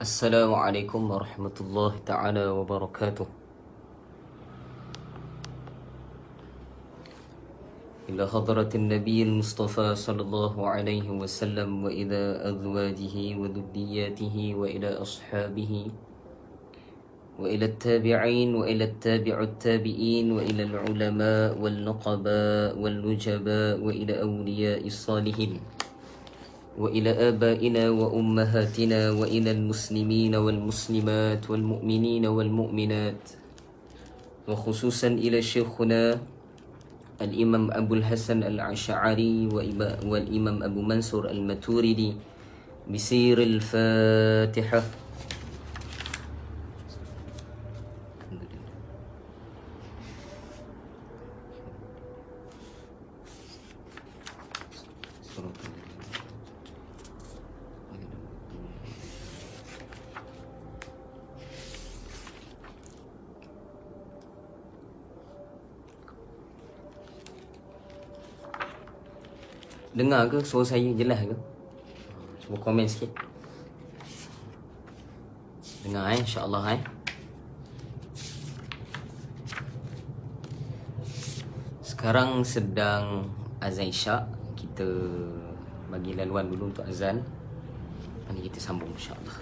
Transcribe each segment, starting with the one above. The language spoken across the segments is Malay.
Assalamualaikum warahmatullahi ta'ala wabarakatuh. Ila hadratin Nabi Mustafa sallallahu alaihi wasallam wa ila azwajihi wa dhurriyyatihi wa ila ashabihi wa ila tabi'in wa ila tabi'ut tabi'in wa ila al-ulama wal nuqaba wal nujaba wa ila awliya'is salihin وإلى آبائنا وأمهاتنا وإلى المسلمين والمسلمات والمؤمنين والمؤمنات وخصوصا إلى شيخنا الإمام أبو الحسن الأشعري والإمام أبو منصور الماتوريدي بسير الفاتحة. Dengar ke suara saya jelas ke? Cuba komen sikit. Dengar insya-Allah Sekarang sedang azan Isyak. Kita bagi laluan dulu untuk azan. Nanti kita sambung insya-Allah.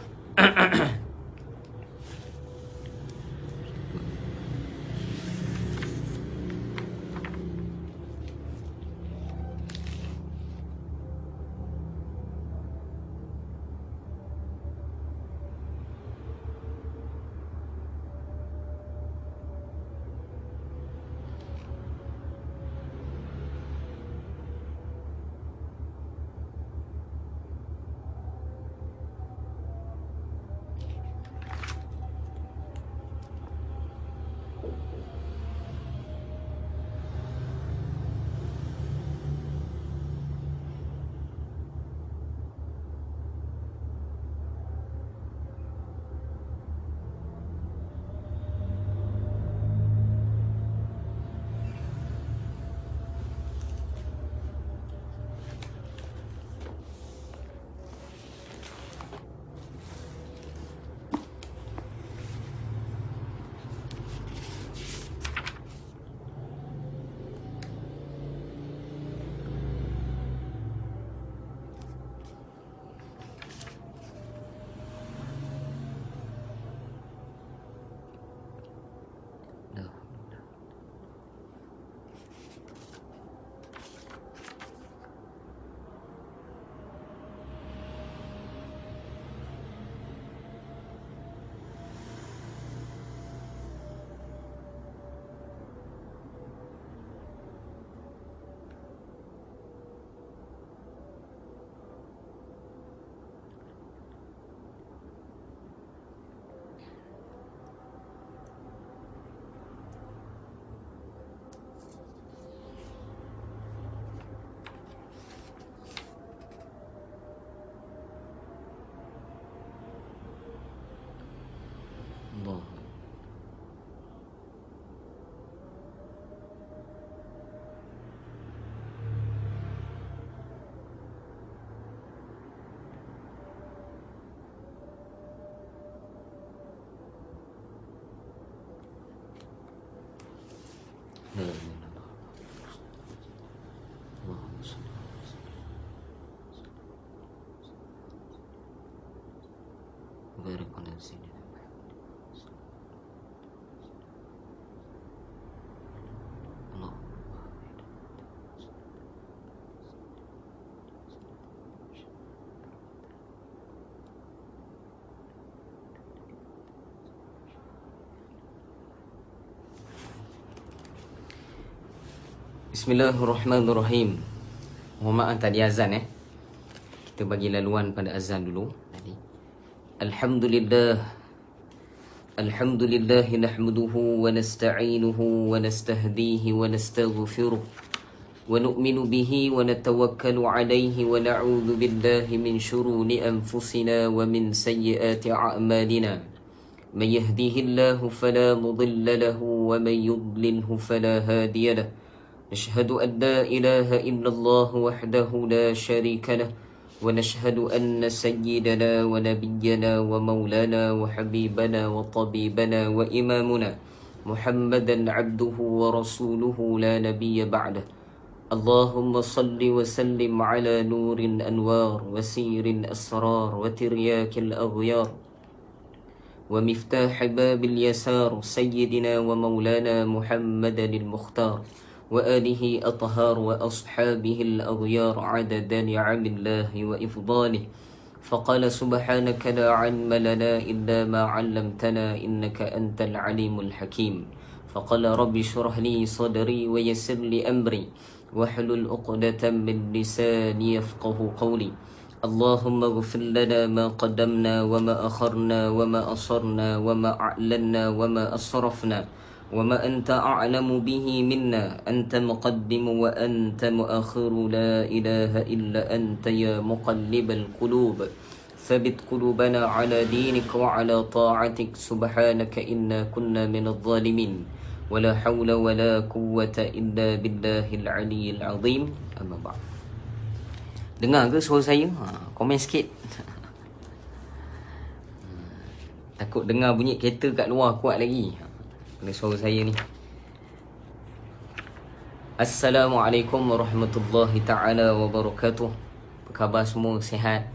Allah. La ilaha illallah. Allahumma salli ala sayyidina wa barik ala sayyidina Allah. Bismillahirrahmanirrahim. Mohon maaf tadi azan Kita bagi laluan pada azan dulu tadi. Alhamdulillah. Alhamdulillah nahmaduhu wa nasta'inuhu wa nastahdihi wa nastaghfiruh wa nu'minu bihi wa natawakkalu alayhi wa na'udzu billahi min shururi anfusina wa min sayyiati a'malina. Man yahdihillahu fala mudilla lahu wa man yudlilhu fala hadiya lahu. أشهد أن لا إله إلا الله وحده لا شريك له ونشهد أن سيدنا ونبينا ومولانا وحبيبنا وطبيبنا وإمامنا محمدا عبده ورسوله لا نبي بعده. اللهم صل وسلم على نور الأنوار وسير الأسرار وترياك الأغيار ومفتاح باب اليسار سيدنا ومولانا محمدا المختار وآله أطهار وأصحابه الأغيار عدد نعم الله وإفضاله. فقال سبحانك لا علم لنا إلا ما علمتنا إنك أنت العليم الحكيم. فقال رب اشرح لي صدري ويسر لي أمري واحلل عقدة من لساني يفقه قولي. اللهم اغفر لنا ما قدمنا وما أخرنا وما أصرنا وما أعلنا وما أسرفنا وما أنت أعلم به منا. أنت مقدم وأنت مؤخر لا إله إلا أنت يا مقلب القلوب ثبت قلوبنا على دينك وعلى طاعتك. سبحانك إنا كنا من الظالمين ولا حول ولا قوة إلا بالله العلي العظيم. أما بعد. Dengar ke suara saya? Komen sikit. Takut dengar bunyi kereta kat luar kuat lagi. Kena suara saya ni. Assalamualaikum warahmatullahi ta'ala wabarakatuh. Apa khabar semua? Sihat?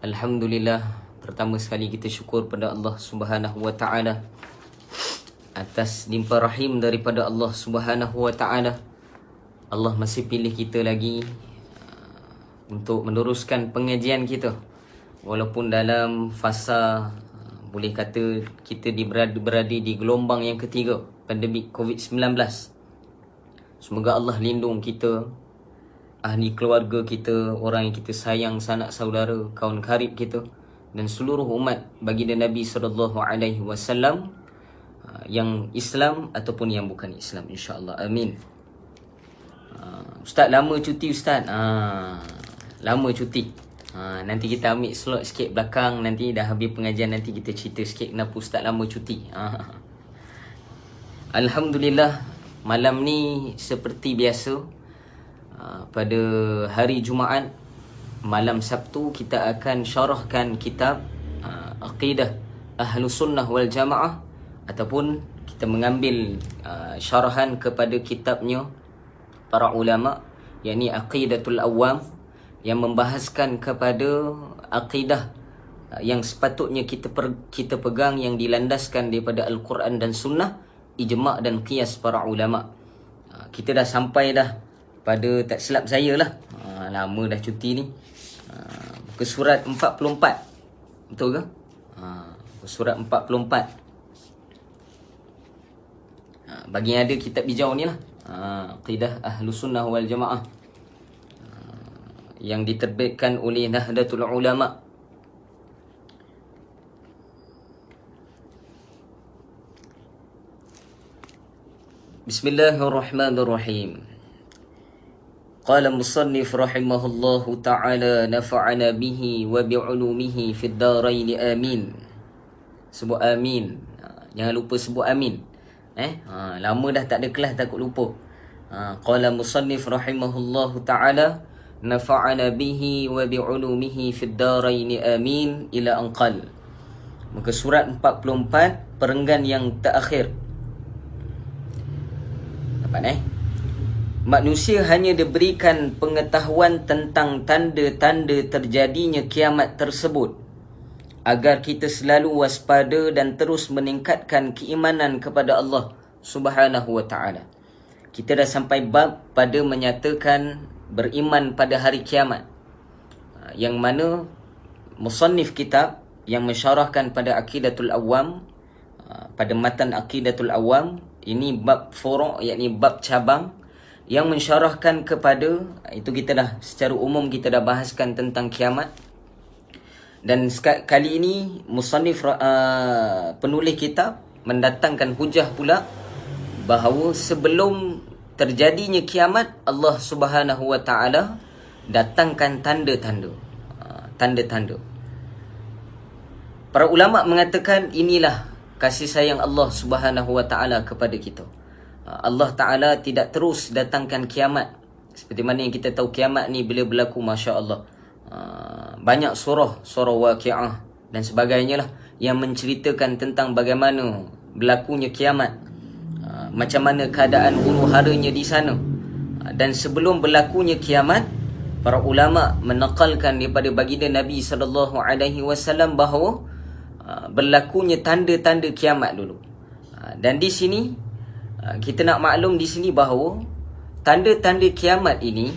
Alhamdulillah. Pertama sekali kita syukur pada Allah Subhanahu wa ta'ala atas limpah rahim daripada Allah Subhanahu wa ta'ala. Allah masih pilih kita lagi untuk meneruskan pengajian kita. Walaupun dalam fasa boleh kata kita berada di gelombang yang ketiga pandemik COVID-19. Semoga Allah lindung kita, ahli keluarga kita, orang yang kita sayang, sanak saudara, kawan karib kita dan seluruh umat baginda Nabi SAW yang Islam ataupun yang bukan Islam, insya-Allah. Amin. Ustaz lama cuti Ustaz. Lama cuti. Nanti kita ambil slot sikit belakang. Nanti dah habis pengajian, nanti kita cerita sikit kenapa Ustaz lama cuti. Alhamdulillah, malam ni seperti biasa, pada hari Jumaat, malam Sabtu kita akan syarahkan kitab Aqidah Ahlus Sunnah wal Jamaah, ataupun kita mengambil syarahan kepada kitabnya para ulama, yakni Aqidatul Awam, yang membahaskan kepada akidah yang sepatutnya kita pegang, yang dilandaskan daripada Al-Quran dan Sunnah, ijma' dan qiyas para ulama. Kita dah sampai dah pada, tak silap saya lah, lama dah cuti ni, muka surat 44. Betul ke? Muka surat 44. Bagi yang ada kitab hijau ni lah, Aqidah Ahlus Sunnah wal Jamaah, yang diterbitkan oleh Nahdlatul Ulama. Bismillahirrahmanirrahim. Qala musannif rahimahullahu ta'ala nafa'ana bihi wa bi'ulumihi fid darain amin. Sebut amin. Jangan lupa sebut amin. Lama dah tak ada kelas, takut lupa. Qala musannif rahimahullahu ta'ala nafa'ana bihi wa bi'ulumihi fid darain amin ila anqal. Muka surat 44, perenggan yang terakhir. Dapat Manusia hanya diberikan pengetahuan tentang tanda-tanda terjadinya kiamat tersebut agar kita selalu waspada dan terus meningkatkan keimanan kepada Allah Subhanahu wa ta'ala. Kita dah sampai bab pada menyatakan beriman pada hari kiamat, yang mana musannif kitab yang mensyarahkan pada Aqidatul Awam, pada matan Aqidatul Awam, ini bab furu', yakni bab cabang, yang mensyarahkan kepada, itu kita dah secara umum kita dah bahaskan tentang kiamat. Dan kali ini musannif penulis kitab mendatangkan hujah pula bahawa sebelum terjadinya kiamat, Allah Subhanahu wa ta'ala datangkan tanda-tanda. Tanda-tanda. Para ulama mengatakan inilah kasih sayang Allah Subhanahu wa ta'ala kepada kita. Allah Ta'ala tidak terus datangkan kiamat Seperti mana yang kita tahu kiamat ni bila berlaku, Masya Allah, banyak surah Waqi'ah dan sebagainya lah yang menceritakan tentang bagaimana berlakunya kiamat, macam mana keadaan huru haranya di sana. Dan sebelum berlakunya kiamat, para ulama menakalkan daripada baginda Nabi SAW bahawa berlakunya tanda-tanda kiamat dulu. Dan di sini kita nak maklum di sini bahawa tanda-tanda kiamat ini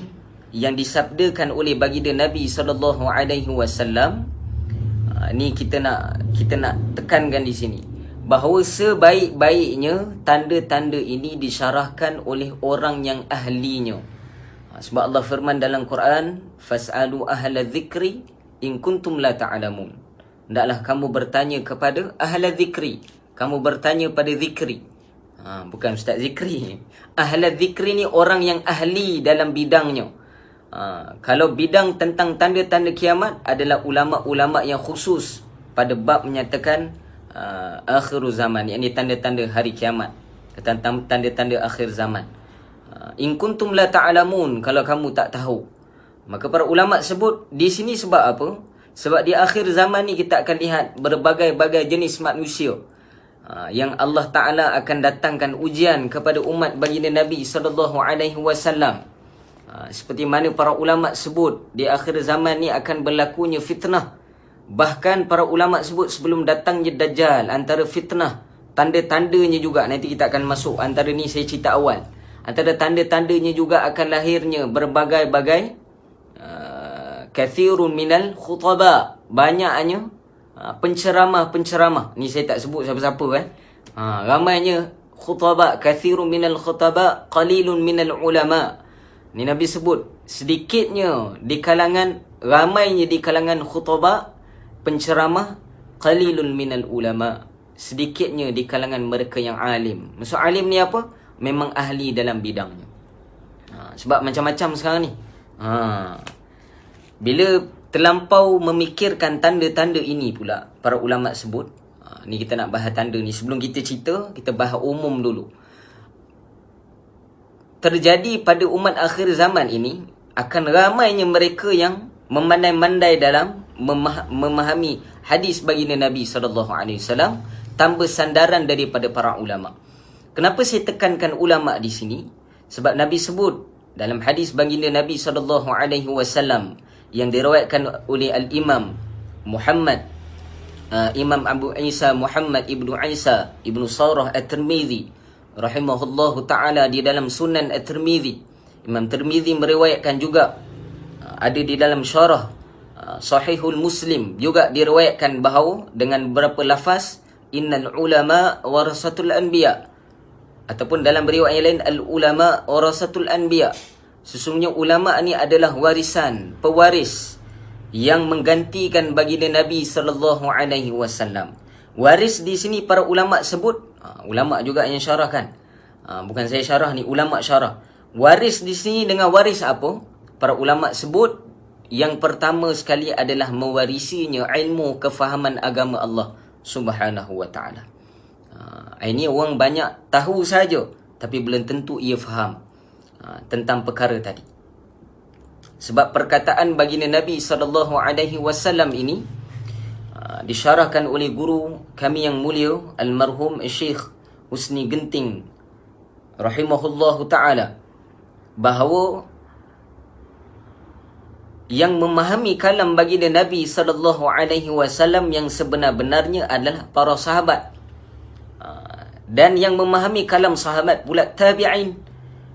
yang disabdakan oleh baginda Nabi SAW, ni kita nak tekankan di sini bahawa sebaik-baiknya tanda-tanda ini disyarahkan oleh orang yang ahlinya. Sebab Allah firman dalam Quran, fas'alu ahla dzikri in kuntum la ta'lamun. Hendaklah kamu bertanya kepada ahla dzikri. Kamu bertanya pada zikri. Bukan Ustaz Zikri. Ahla dzikri ni orang yang ahli dalam bidangnya. Kalau bidang tentang tanda-tanda kiamat adalah ulama-ulama yang khusus pada bab menyatakan akhiru zaman, yakni tanda-tanda hari kiamat, tanda-tanda akhir zaman. In kuntum la ta'lamun, kalau kamu tak tahu. Maka para ulama sebut di sini sebab apa? Sebab di akhir zaman ni kita akan lihat berbagai-bagai jenis manusia yang Allah Ta'ala akan datangkan ujian kepada umat baginda Nabi SAW. Seperti mana para ulama sebut, di akhir zaman ni akan berlakunya fitnah. Bahkan para ulama sebut sebelum datangnya Dajjal, antara fitnah, tanda-tandanya juga, nanti kita akan masuk, antara ni saya cerita awal, antara tanda-tandanya juga akan lahirnya berbagai-bagai kathirun minal khutaba, banyaknya penceramah. Ni saya tak sebut siapa-siapa ramainya khutaba, kathirun minal khutaba, qalilun minal ulama. Ni Nabi sebut sedikitnya di kalangan, ramainya di kalangan khutaba, penceramah, qalilun minal ulama, sedikitnya di kalangan mereka yang alim. Maksud alim ni apa? Memang ahli dalam bidangnya. Sebab macam-macam sekarang ni. Bila terlampau memikirkan tanda-tanda ini pula, para ulama sebut, ni kita nak bahas tanda ni. Sebelum kita cerita, kita bahas umum dulu. Terjadi pada umat akhir zaman ini, akan ramainya mereka yang memandai-mandai dalam memahami hadis baginda Nabi SAW tanpa sandaran daripada para ulama. Kenapa saya tekankan ulama di sini? Sebab Nabi sebut dalam hadis baginda Nabi SAW yang diriwayatkan oleh Al-Imam Muhammad, Imam Abu Isa Muhammad ibnu Isa ibnu Sarah At-Tirmidzi rahimahullahu ta'ala, di dalam Sunan At-Tirmidzi. Imam Tirmidzi meriwayatkan juga, ada di dalam syarah Sahihul Muslim juga diriwayatkan bahawa dengan beberapa lafaz, innal ulama warasatul anbiya, ataupun dalam riwayat yang lain, al ulama warasatul anbiya, sesungguhnya ulama ni adalah warisan, pewaris yang menggantikan baginda Nabi SAW. Waris di sini para ulama sebut, ulama juga yang syarahkan, bukan saya syarah ni, ulama syarah. Waris di sini dengan waris apa? Para ulama sebut yang pertama sekali adalah mewarisinya ilmu kefahaman agama Allah Subhanahu wa ta'ala. Ini orang banyak tahu saja, tapi belum tentu ia faham tentang perkara tadi. Sebab perkataan baginda Nabi SAW ini disyarahkan oleh guru kami yang mulia, almarhum Syekh Husni Genting rahimahullahu ta'ala, bahawa yang memahami kalam baginda Nabi SAW yang sebenar-benarnya adalah para sahabat. Dan yang memahami kalam sahabat pula tabi'in.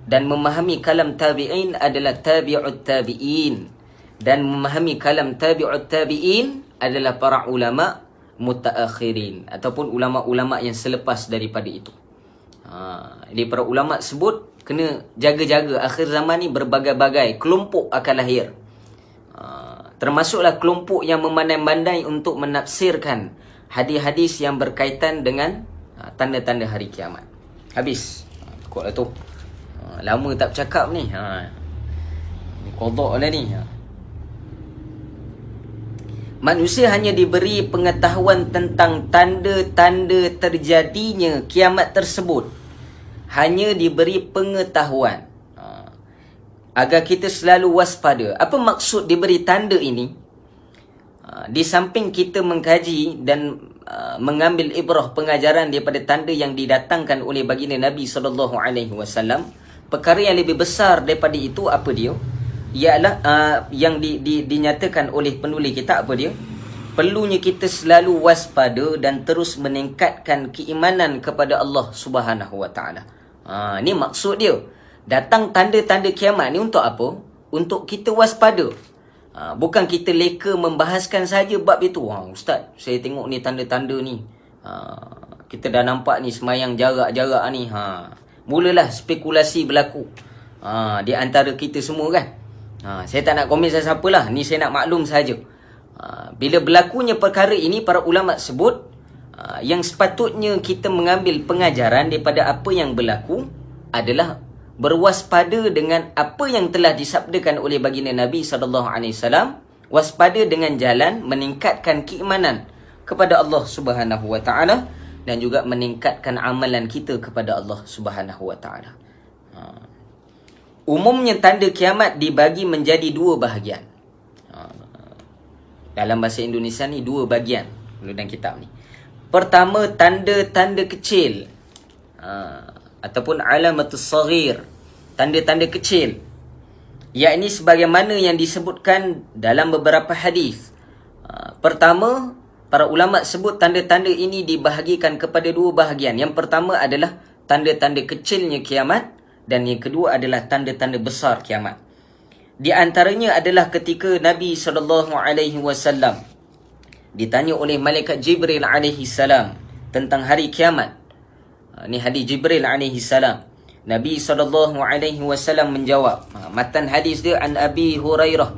Dan memahami kalam tabi'in adalah tabi'ut tabi'in. Dan memahami kalam tabi'ut tabi'in adalah para ulama mutaakhirin, ataupun ulama-ulama yang selepas daripada itu. Jadi para ulama sebut kena jaga-jaga, akhir zaman ni berbagai-bagai kelompok akan lahir. Termasuklah kelompok yang memandai-mandai untuk menafsirkan hadis-hadis yang berkaitan dengan tanda-tanda hari kiamat. Habis. Kuatlah tu. Lama tak bercakap ni. Qadha lah ni. Manusia hanya diberi pengetahuan tentang tanda-tanda terjadinya kiamat tersebut. Hanya diberi pengetahuan. agar kita selalu waspada. Apa maksud diberi tanda ini? Di samping kita mengkaji dan mengambil ibrah pengajaran daripada tanda yang didatangkan oleh baginda Nabi SAW, perkara yang lebih besar daripada itu apa dia? Ialah yang dinyatakan oleh penulis kita apa dia? Perlunya kita selalu waspada dan terus meningkatkan keimanan kepada Allah Subhanahu Wa Taala. Ni maksud dia. Datang tanda-tanda kiamat ni untuk apa? Untuk kita waspada. Bukan kita leka membahaskan saja bab itu. Ustaz, saya tengok ni tanda-tanda ni. Kita dah nampak ni semayang jarak-jarak ni. Mulalah spekulasi berlaku di antara kita semua kan. Saya tak nak komen siapa lah. Ni saya nak maklum saja. Bila berlakunya perkara ini, para ulama sebut yang sepatutnya kita mengambil pengajaran daripada apa yang berlaku adalah berwaspada dengan apa yang telah disabdakan oleh baginda Nabi SAW, waspada dengan jalan meningkatkan keimanan kepada Allah Subhanahu Wa Taala dan juga meningkatkan amalan kita kepada Allah Subhanahu Wa Taala. Umumnya tanda kiamat dibagi menjadi dua bahagian. Dalam bahasa Indonesia ni dua bahagian dalam kitab ni. Pertama, tanda-tanda kecil ataupun alamatus saghir, tanda-tanda kecil, yakni sebagaimana yang disebutkan dalam beberapa hadis. Pertama, para ulama sebut tanda-tanda ini dibahagikan kepada dua bahagian. Yang pertama adalah tanda-tanda kecilnya kiamat dan yang kedua adalah tanda-tanda besar kiamat. Di antaranya adalah ketika Nabi SAW ditanya oleh malaikat Jibril alaihi salam tentang hari kiamat. Ni hadis Jibril alaihi salam. Nabi SAW menjawab. Matan hadis dia an Abi Hurairah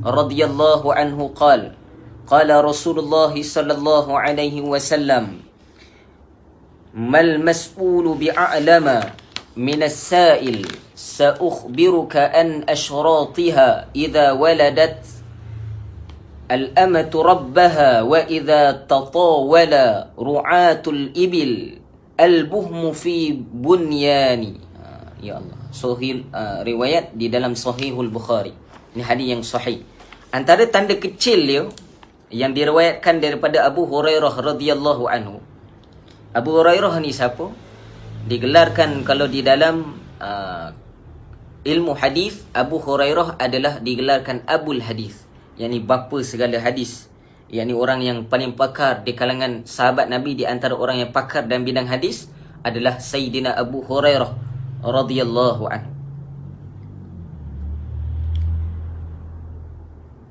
radhiyallahu anhu qala Rasulullah sallallahu alaihi wasallam mal mas'ulu bi'a'lama min as-sa'il sa'ukhbiruka an ashratiha idza waladat al-amatu rabbaha wa idza tatawala ru'atul ibil al-buhmu fi bunyani. Ya Allah. Sahih riwayat di dalam Sahihul Bukhari. Ini hadis yang sahih. Antara tanda kecil dia yang diriwayatkan daripada Abu Hurairah radhiyallahu anhu. Abu Hurairah ni siapa? Digelarkan kalau di dalam ilmu hadis, Abu Hurairah adalah digelarkan Abul Hadis, yakni bapa segala hadis, yakni orang yang paling pakar di kalangan sahabat Nabi. Di antara orang yang pakar dalam bidang hadis adalah Sayyidina Abu Hurairah radhiyallahu anhu.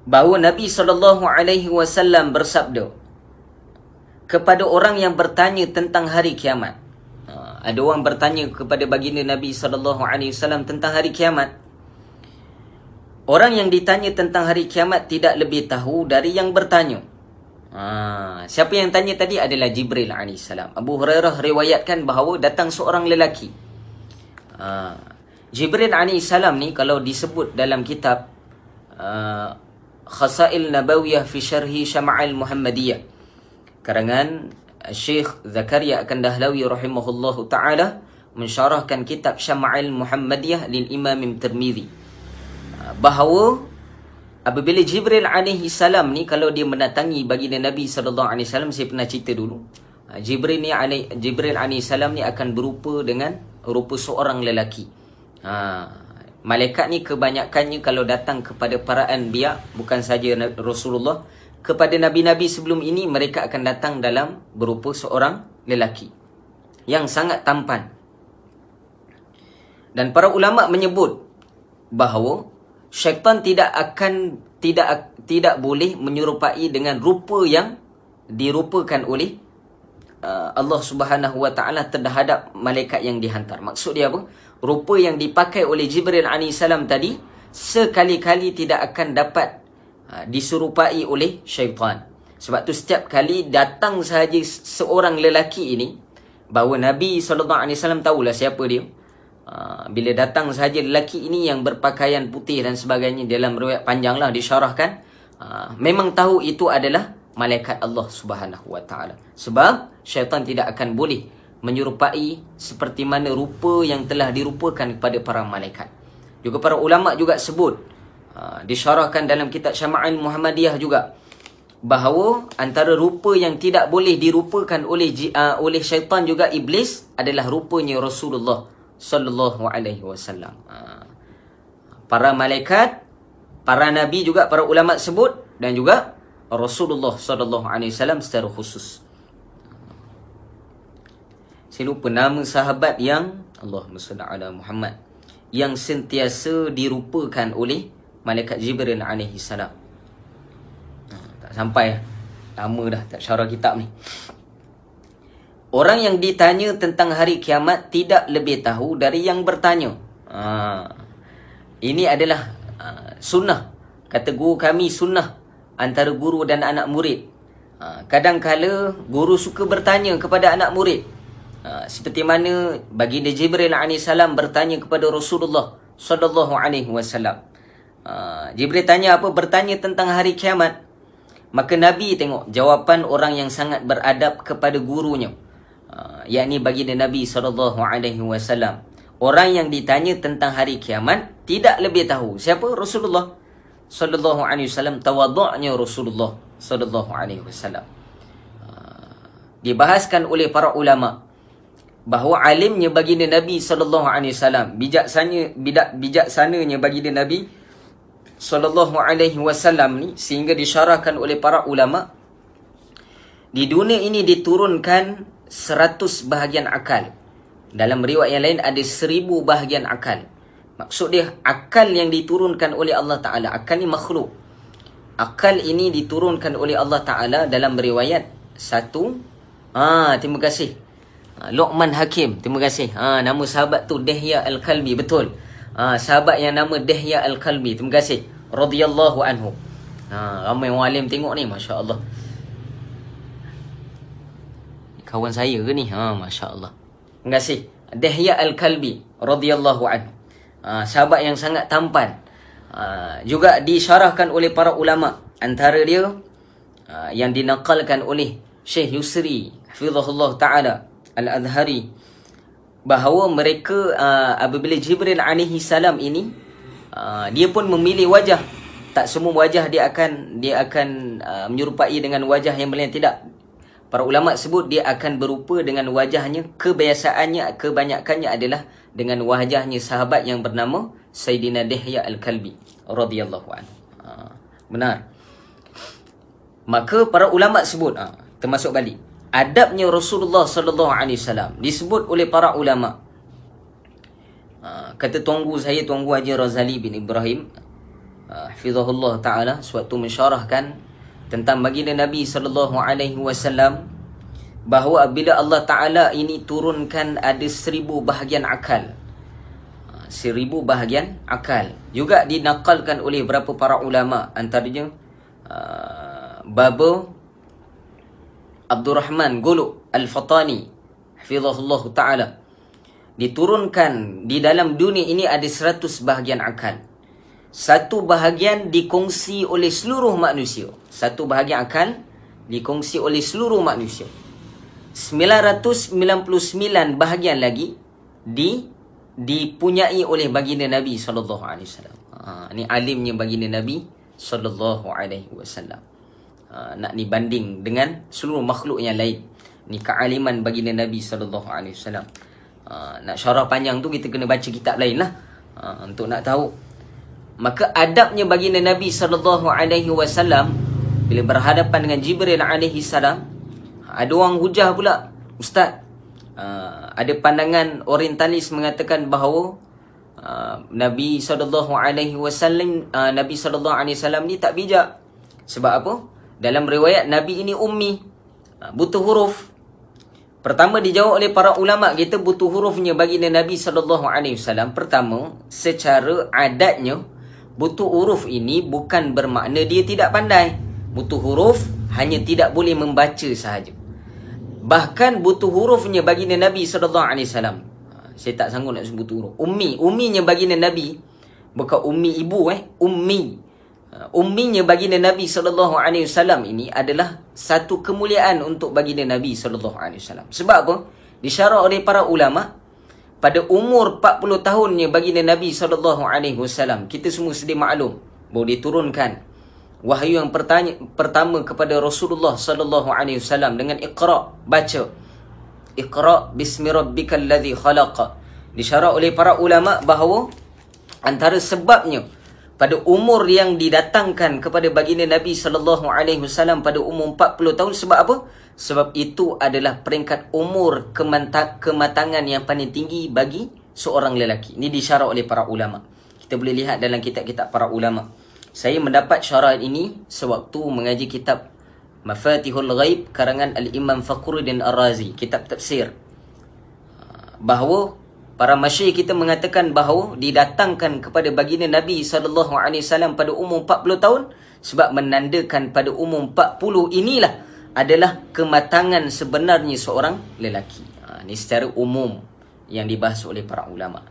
Bahawa Nabi SAW bersabda kepada orang yang bertanya tentang hari kiamat. Ada orang bertanya kepada baginda Nabi SAW tentang hari kiamat. Orang yang ditanya tentang hari kiamat tidak lebih tahu dari yang bertanya. Siapa yang tanya tadi adalah Jibril AS. Abu Hurairah riwayatkan bahawa datang seorang lelaki. Jibril AS ni kalau disebut dalam kitab Khasail Nabawiyah fi Syarhi Syama'il Muhammadiyah karangan Syekh Zakaria Kandahlawi rahimahullahu ta'ala, mensyarahkan kitab Syama'il Muhammadiyah lil Imam Tirmizi, bahawa apabila Jibril alaihi salam ni kalau dia mendatangi baginda Nabi sallallahu alaihi wasallam, saya pernah cerita dulu, Jibril alaihi salam ni akan berupa dengan rupa seorang lelaki. Malaikat ni kebanyakannya kalau datang kepada para anbiya, bukan saja Rasulullah, kepada nabi-nabi sebelum ini, mereka akan datang dalam berupa seorang lelaki yang sangat tampan. Dan para ulama menyebut bahawa syaitan tidak boleh menyerupai dengan rupa yang dirupakan oleh Allah Subhanahu Wa Taala terhadap malaikat yang dihantar. Maksud dia apa? Rupa yang dipakai oleh Jibril AS tadi sekali-kali tidak akan dapat diserupai oleh syaitan. Sebab tu setiap kali datang sahaja seorang lelaki ini, bahawa Nabi SAW tahulah siapa dia. Bila datang sahaja lelaki ini yang berpakaian putih dan sebagainya, dalam riwayat panjang lah disyarahkan, memang tahu itu adalah malaikat Allah Subhanahu Wa Taala. Sebab syaitan tidak akan boleh menyerupai seperti mana rupa yang telah dirupakan kepada para malaikat. Juga para ulama juga sebut, disyarahkan dalam kitab Syama'il Muhammadiyah juga, bahawa antara rupa yang tidak boleh dirupakan oleh syaitan juga iblis adalah rupanya Rasulullah sallallahu alaihi wasallam. Para malaikat, para nabi juga para ulama sebut, dan juga Rasulullah sallallahu alaihi wasallam secara khusus. Saya lupa nama sahabat yang Allahumma salli ala Muhammad, yang sentiasa dirupakan oleh malaikat Jibril alaihi salam. Tak sampai, lama dah tak syarah kitab ni. Orang yang ditanya tentang hari kiamat tidak lebih tahu dari yang bertanya. Ini adalah sunnah. Kata guru kami, sunnah antara guru dan anak murid. Kadang-kala guru suka bertanya kepada anak murid. Seperti mana baginda Jibril AS bertanya kepada Rasulullah sallallahu alaihi wasallam. Jibril tanya apa? Bertanya tentang hari kiamat. Maka Nabi tengok jawapan orang yang sangat beradab kepada gurunya, yakni baginda Nabi sallallahu alaihi wasallam. Orang yang ditanya tentang hari kiamat tidak lebih tahu. Siapa? Rasulullah sallallahu alaihi wasallam. Tawadhu'nya Rasulullah sallallahu alaihi wasallam. Dibahaskan oleh para ulama bahawa alimnya baginda Nabi sallallahu alaihi wasallam, bijaksananya baginda Nabi sallallahu alaihi wasallam ni, sehingga disyarahkan oleh para ulama, di dunia ini diturunkan 100 bahagian akal. Dalam riwayat yang lain ada 1000 bahagian akal. Maksud dia akal yang diturunkan oleh Allah Ta'ala. Akal ni makhluk. Akal ini diturunkan oleh Allah Ta'ala dalam riwayat satu. Terima kasih, Luqman Hakim. Terima kasih. Nama sahabat tu Dihya Al-Kalbi. Betul. Sahabat yang nama Dihya Al-Kalbi. Terima kasih. Radhiyallahu anhu. Ramai orang alim tengok ni. Masya Allah. Kawan saya ke ni? Masya Allah. Terima kasih. Dihya Al-Kalbi radhiyallahu anhu. Sahabat yang sangat tampan. Juga disyarahkan oleh para ulama. Antara dia yang dinakalkan oleh Syekh Yusri hafizahullah ta'ala Al-Azhari, bahawa mereka apabila Jibril alaihi salam ini, dia pun memilih wajah. Tak semua wajah dia akan menyerupai dengan wajah yang lain, tidak. Para ulama sebut dia akan berupa dengan wajahnya, kebanyakannya adalah dengan wajahnya sahabat yang bernama Sayyidina Dihya Al-Kalbi radhiyallahu anhu. Benar. Maka para ulama sebut, termasuk balik adabnya Rasulullah sallallahu alaihi wasallam disebut oleh para ulama. Kata tuanku saya, Tuanku Haji Razali bin Ibrahim hafizahullah taala, sewaktu mensyarahkan tentang baginda Nabi sallallahu alaihi wasallam, bahawa bila Allah Taala ini turunkan ada 1000 bahagian akal. 1000 bahagian akal. Juga dinakalkan oleh beberapa para ulama, antaranya Baba Abdurrahman Gulu Al-Fatani hafizahullah taala. Diturunkan di dalam dunia ini ada 100 bahagian akal. Satu bahagian dikongsi oleh seluruh manusia. Satu bahagian akal dikongsi oleh seluruh manusia. 999 bahagian lagi dipunyai oleh baginda Nabi sallallahu alaihi wasallam. Ni alimnya baginda Nabi sallallahu alaihi wasallam. Nak dibanding dengan seluruh makhluk yang lain. Ni kealiman baginda Nabi sallallahu alaihi wasallam. Nak syarah panjang tu kita kena baca kitab lain lah, untuk nak tahu. Maka adabnya baginda Nabi sallallahu alaihi wasallam bila berhadapan dengan Jibril alaihi salam, ada orang hujah pula, Ustaz, ada pandangan orientalis mengatakan bahawa Nabi sallallahu alaihi wasallam ni tak bijak. Sebab apa? Dalam riwayat Nabi ini ummi, butuh huruf. Pertama dijawab oleh para ulama kita, butuh hurufnya baginda Nabi sallallahu alaihi wasallam. Pertama, secara adatnya butuh huruf ini bukan bermakna dia tidak pandai. Butuh huruf hanya tidak boleh membaca sahaja. Bahkan butuh hurufnya baginda Nabi sallallahu alaihi wasallam, saya tak sanggup nak sebut huruf. Umminya baginda Nabi, bukan ummi ibu, ummi. Umminya baginda Nabi sallallahu alaihi wasallam ini adalah satu kemuliaan untuk baginda Nabi sallallahu alaihi wasallam. Sebab apa? Disyarah oleh para ulama pada umur 40 tahunnya baginda Nabi SAW, kita semua sedia maklum bahawa diturunkan wahyu yang pertama kepada Rasulullah SAW dengan Iqra, baca. Iqra bismi rabbikal ladzi khalaq. Disyarah oleh para ulama bahawa antara sebabnya pada umur yang didatangkan kepada baginda Nabi SAW pada umur 40 tahun, sebab apa? Sebab itu adalah peringkat umur kematangan yang paling tinggi bagi seorang lelaki. Ini disyarah oleh para ulama. Kita boleh lihat dalam kitab-kitab para ulama. Saya mendapat syarah ini sewaktu mengaji kitab Mafatihul Ghaib karangan Al-Imam Fakhruddin Ar-Razi, kitab tafsir. Bahawa para masyayikh kita mengatakan bahawa didatangkan kepada baginda Nabi SAW pada umur 40 tahun sebab menandakan pada umur 40 inilah adalah kematangan sebenarnya seorang lelaki. Ini secara umum yang dibahas oleh para ulama.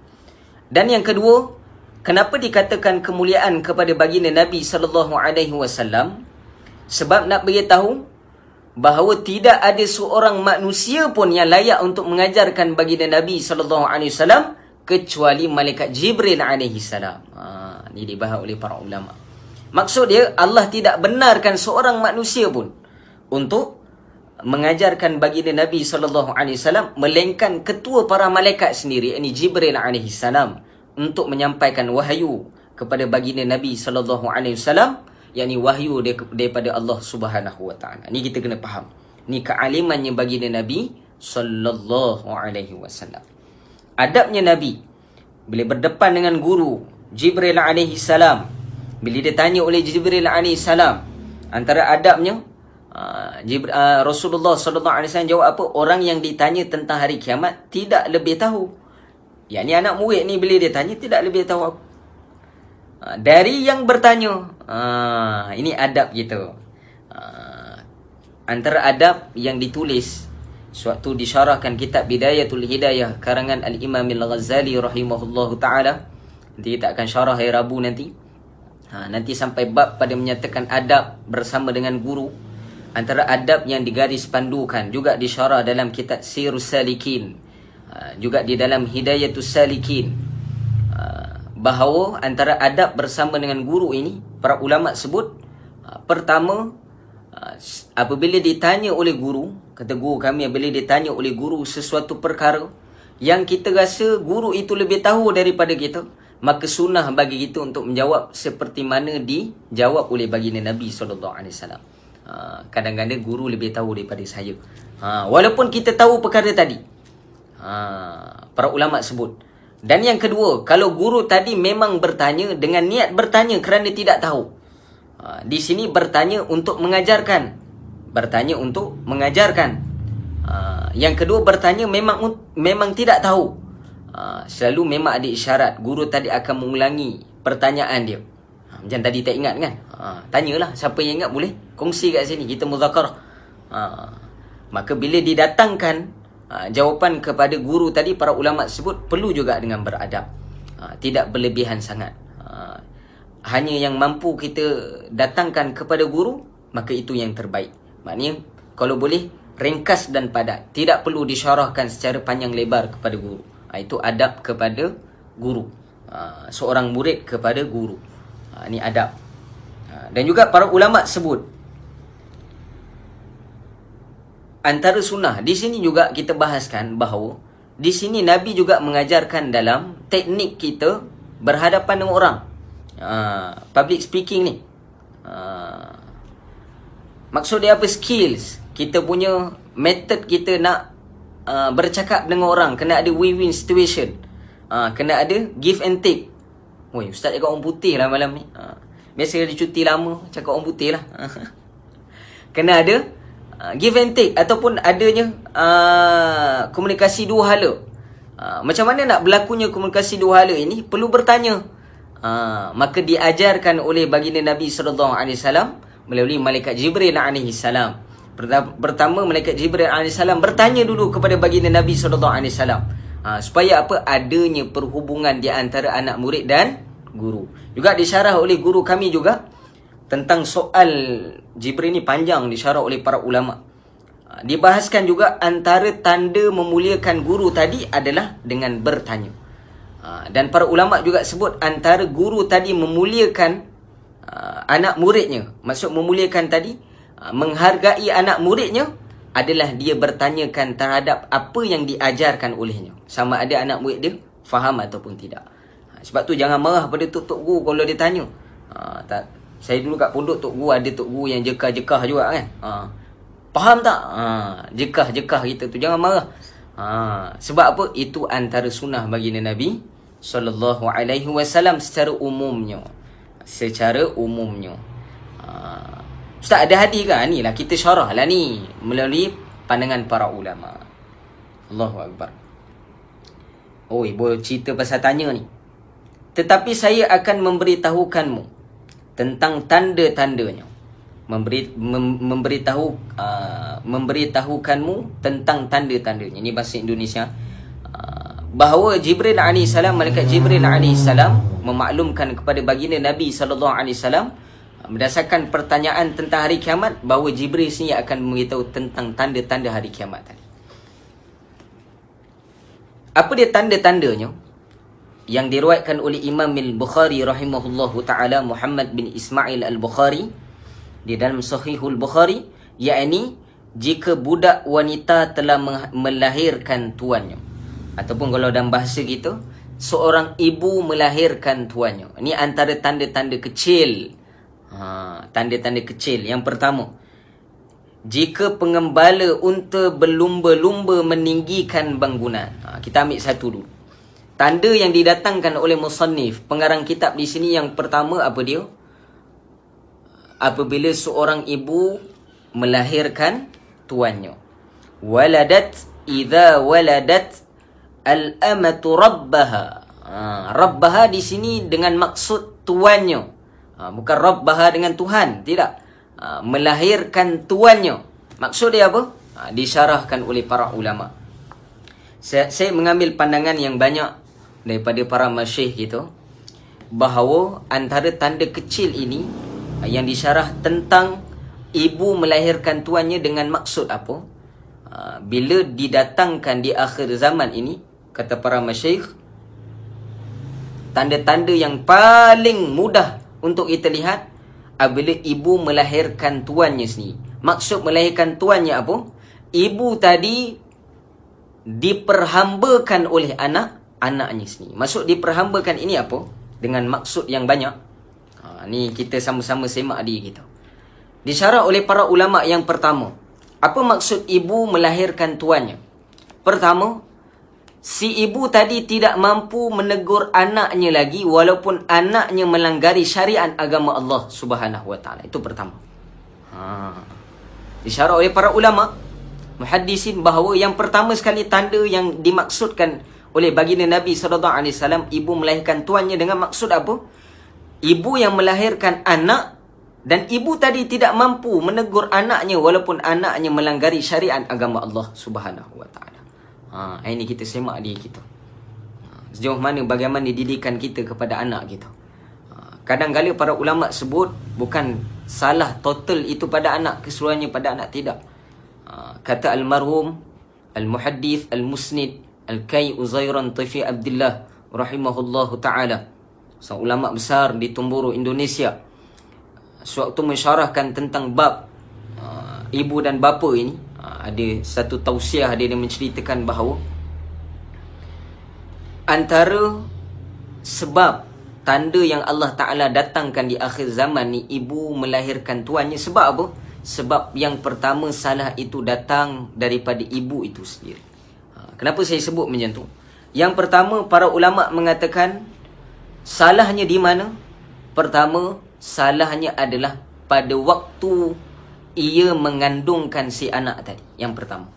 Dan yang kedua, kenapa dikatakan kemuliaan kepada baginda Nabi SAW? Sebab nak beritahu bahawa tidak ada seorang manusia pun yang layak untuk mengajarkan baginda Nabi SAW kecuali malaikat Jibril AS. Ini dibahas oleh para ulama. Maksud dia, Allah tidak benarkan seorang manusia pun untuk mengajarkan baginda Nabi SAW, melainkan ketua para malaikat sendiri, ini Jibril AS, untuk menyampaikan wahyu kepada baginda Nabi SAW, yakni wahyu daripada Allah Subhanahu Wa Taala. Ni kita kena faham. Ni kealimannya baginda Nabi SAW. Adabnya Nabi bila berdepan dengan guru Jibril AS, bila ditanya oleh Jibril AS, antara adabnya Rasulullah SAW jawab apa? Orang yang ditanya tentang hari kiamat tidak lebih tahu. Yakni anak murid ni bila dia tanya tidak lebih tahu apa. Dari yang bertanya. Ini adab kita. Antara adab yang ditulis sewaktu disyarahkan kitab Bidayatul Hidayah karangan Al-Imam Al-Ghazali rahimahullahu ta'ala. Nanti kita akan syarah hari Rabu nanti. Nanti sampai bab pada menyatakan adab bersama dengan guru. Antara adab yang digaris pandukan juga disyarah dalam kitab Sirus Salikin, juga di dalam Hidayatus Salikin, bahawa antara adab bersama dengan guru ini, para ulama sebut, pertama, apabila ditanya oleh guru, kata guru kami, apabila ditanya oleh guru sesuatu perkara yang kita rasa guru itu lebih tahu daripada kita, maka sunnah bagi kita untuk menjawab seperti mana dijawab oleh baginda Nabi SAW. Kadang-kadang guru lebih tahu daripada saya, walaupun kita tahu perkara tadi. Para ulama sebut. Dan yang kedua, kalau guru tadi memang bertanya dengan niat bertanya kerana tidak tahu, di sini bertanya untuk mengajarkan. Bertanya untuk mengajarkan. Yang kedua, bertanya memang tidak tahu. Selalu memang ada isyarat. Guru tadi akan mengulangi pertanyaan dia. Macam tadi tak ingat kan? Tanyalah. Siapa yang ingat boleh kongsi kat sini. Kita muzakarah. Maka bila didatangkan jawapan kepada guru tadi, para ulama sebut perlu juga dengan beradab. Tidak berlebihan sangat. Hanya yang mampu kita datangkan kepada guru, maka itu yang terbaik. Maknanya kalau boleh ringkas dan padat, tidak perlu disyarahkan secara panjang lebar kepada guru. Itu adab kepada guru. Seorang murid kepada guru. Ini adab. Dan juga para ulama sebut antara sunnah. Di sini juga kita bahaskan bahawa di sini Nabi juga mengajarkan dalam teknik kita berhadapan dengan orang. Public speaking ni. Maksud dia apa? Skills. Kita punya method kita nak bercakap dengan orang. Kena ada win-win situation. Kena ada give and take. Oi, ustaz cakap orang putih lah malam ni. Biasa dia cuti lama, cakap orang putih lah. Kena ada give and take, ataupun adanya komunikasi dua hala. Macam mana nak berlakunya komunikasi dua hala ini? Perlu bertanya. Maka diajarkan oleh baginda Nabi SAW melalui malaikat Jibril AS. Pertama, malaikat Jibril AS bertanya dulu kepada baginda Nabi SAW, supaya apa? Adanya perhubungan di antara anak murid dan guru. Juga disyarah oleh guru kami juga tentang soal Jibril ni, panjang disyarah oleh para ulama. Dibahaskan juga antara tanda memuliakan guru tadi adalah dengan bertanya. Dan para ulama juga sebut antara guru tadi memuliakan anak muridnya. Maksud memuliakan tadi, menghargai anak muridnya adalah dia bertanyakan terhadap apa yang diajarkan olehnya. Sama ada anak murid dia faham ataupun tidak. Sebab tu jangan marah pada tok guru kalau dia tanya. Saya dulu kat pondok tok guru ada tok guru yang jekah-jekah juga kan. Faham tak? Jekah-jekah kita tu jangan marah. Sebab apa? Itu antara sunnah baginda Nabi SAW secara umumnya. Ustaz ada hadis ke? Ni lah kita syarah lah ni melalui pandangan para ulama. Allahu Akbar. Oi, boleh cerita pasal tanya ni. Tetapi saya akan memberitahukanmu tentang tanda-tandanya. Memberitahukanmu tentang tanda-tandanya. Ini bahasa Indonesia. Bahawa Jibril AS, malaikat Jibril AS memaklumkan kepada baginda Nabi SAW berdasarkan pertanyaan tentang hari kiamat, bahawa Jibril sendiri akan memberitahu tentang tanda-tanda hari kiamat tadi. Apa dia tanda-tandanya? Yang diriwayatkan oleh Imam Al-Bukhari rahimahullahu ta'ala, Muhammad bin Ismail Al-Bukhari, di dalam Sahihul Bukhari, yakni jika budak wanita telah melahirkan tuannya, ataupun kalau dalam bahasa kita, seorang ibu melahirkan tuannya. Ini antara tanda-tanda kecil. Tanda-tanda kecil. Yang pertama, jika pengembala unta berlumba-lumba meninggikan bangunan. Kita ambil satu dulu. Tanda yang didatangkan oleh musannif, pengarang kitab di sini, yang pertama apa dia? Apabila seorang ibu melahirkan tuannya. Idza waladat al-amatu rabbaha. Rabbaha di sini dengan maksud tuannya. Bukan rabbaha dengan Tuhan, tidak. Melahirkan tuannya. Maksud dia apa? Disyarahkan oleh para ulama. Saya mengambil pandangan yang banyak daripada para masyayikh gitu, bahawa antara tanda kecil ini yang disyarah tentang ibu melahirkan tuannya dengan maksud apa? Bila didatangkan di akhir zaman ini, kata para masyayikh, tanda-tanda yang paling mudah untuk kita lihat apabila ibu melahirkan tuannya sendiri. Maksud melahirkan tuannya apa? Ibu tadi diperhambakan oleh anaknya sendiri. Maksud diperhambakan ini apa? Dengan maksud yang banyak. Ni kita sama-sama semak dia kita. Disyarah oleh para ulama yang pertama. Apa maksud ibu melahirkan tuannya? Pertama, si ibu tadi tidak mampu menegur anaknya lagi walaupun anaknya melanggari syariat agama Allah Subhanahu Wa Taala. Itu pertama. Disyarah oleh para ulama muhaddisin bahawa yang pertama sekali tanda yang dimaksudkan oleh baginda Nabi SAW, ibu melahirkan tuannya dengan maksud apa? Ibu yang melahirkan anak, dan ibu tadi tidak mampu menegur anaknya walaupun anaknya melanggari syariat agama Allah Subhanahu Wa Taala. Ini kita semak dia kita. Sejauh mana bagaimana dididikan kita kepada anak kita. Kadang-kadang para ulama sebut bukan salah total itu pada anak, keseluruhannya pada anak, tidak. Kata almarhum al-muhaddith al-musnid Al-Kai Uzairan Taifi Abdullah rahimahullahu ta'ala, seorang ulama besar di Tumburu, Indonesia, sewaktu mensyarahkan tentang bab ibu dan bapa ini, ada satu tausiah dia menceritakan bahawa antara sebab tanda yang Allah Ta'ala datangkan di akhir zaman ni, ibu melahirkan tuannya. Sebab apa? Sebab yang pertama, salah itu datang daripada ibu itu sendiri. Kenapa saya sebut macam tu? Yang pertama, para ulama mengatakan salahnya di mana? Pertama, salahnya adalah pada waktu ia mengandungkan si anak tadi. Yang pertama,